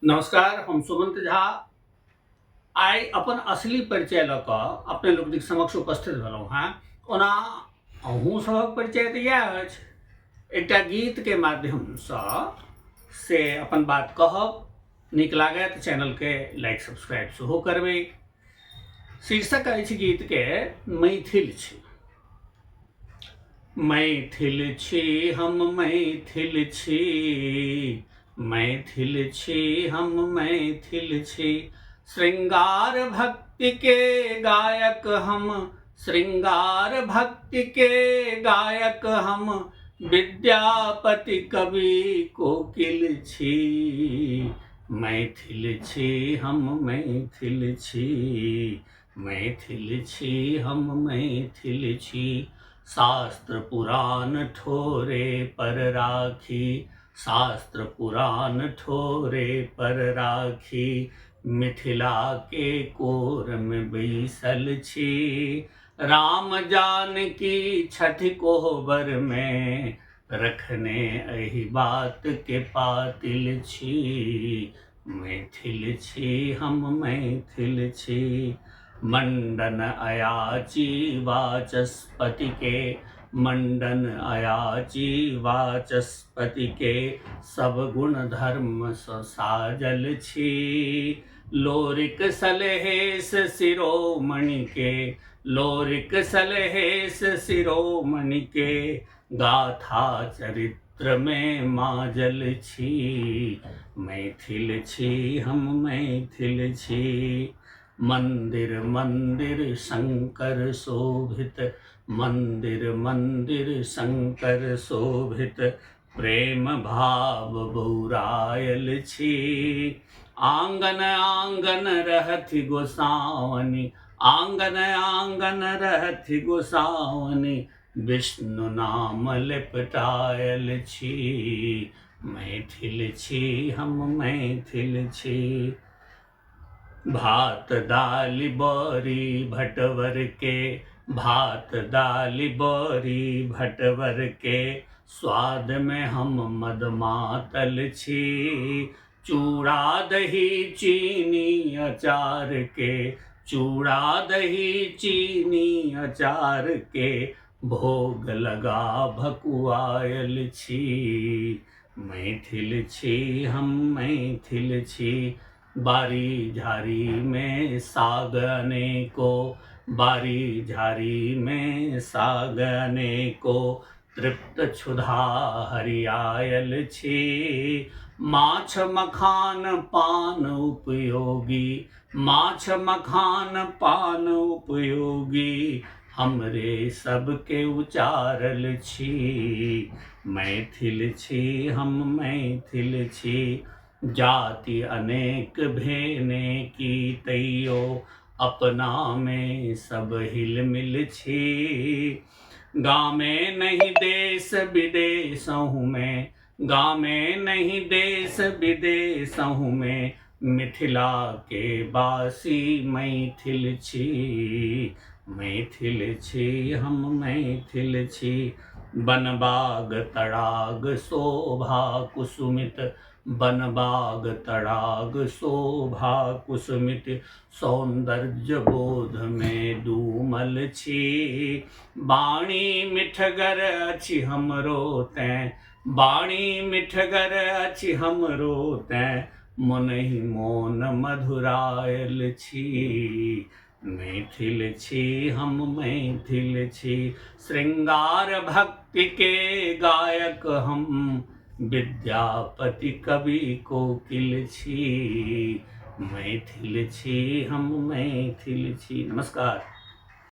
नमस्कार, हम सुमंत झा आइ अपन असली परिचय लऽ कऽ अपने लोकनिक समक्ष उपस्थित भेलहुँ हेँ। ओना अहूँ सभक परिचय तऽ इएह अछि, एकटा गीतके माध्यमसँ से अपन बात कहब। नीक लागय तऽ चैनलके लाइक सब्सक्राइब सेहो करबै। शीर्षक अछि गीतके मैथिल छी। मैथिल छी हम मैथिल छी, मैथिल छी हम मैथिल छी। श्रृंगार भक्ति के गायक हम, श्रृंगार भक्ति के गायक हम। विद्यापति कवि कोकिल छी। मैथिल छी हम मैथिल छी, मैथिल छी हम मैथिल छी। शास्त्र पुराण ठोरे पर राखी, शास्त्र पुराण ठोरे पर राखी। मिथिला के कोर में बैसल छी, राम जानकी छठि कोहबर में रखने एहि बात के पातिल छी। मैथिल छी हम मैथिल छी। मंडन अयाची वाचस्पति के, मंडन अयाची वाचस्पति के। सब गुण धर्म सँ साजल छी। लोरिक सलहेस शिरोमणि के, लोरिक सलहेस शिरोमणि के। गाथा चरित्र में माजल छी। मैथिल छी हम मैथिल छी। मंदिर मंदिर शंकर शोभित, मंदिर मंदिर शंकर शोभित। प्रेम भाव बौरायल छी। आंगन आंगन रहथि गोसाउनि, आंगन आंगन रहथि गोसाउनि। विष्णु नाम लिपटायल छी। मैथिल छी हम मैथिल छी। भात दालि बड़ी भटवर के, भात दालि बड़ी भटवर के। स्वाद में हम मदमातल छी। चूड़ा दही चीनी अचार के, चूड़ा दही चीनी अचार के। भोग लगा भकुआयल छी। मैथिल छी हम मैथिल छी। बारी झारी में साग अनेको, बारी झारी में साग अनेको। तृप्त क्षुधा हरियायल छी। माछ मखान पान उपयोगी, माछ मखान पान उपयोगी। हमरे सबके उचारल छी। मैथिल छी हम मैथिल छी। जाति अनेक भेने की तैयो, अपना में सब हिल मिल छी। गामे नहीं देश विदेशहु में, गामे नहीं देश विदेशहु में। मिथिला के बासी मैथिल छी। मैथिल छी हम मैथिल छी। बनबाग तड़ाग शोभा कुसुमित, बनबाग तड़ाग शोभा कुसुमित। सौंदर्य बोध में डूमल छी। बाणी मिठगर अछि हमरो तें, बाणी मिठगर अछि हमरो तें। मोनहि मोन मधुरायल छी। मैथिल छी हम मैथिल छी। श्रृंगार भक्ति के गायक हम, विद्यापति कवि कोकिल छी। मैथिल छी हम मैथिल छी। नमस्कार।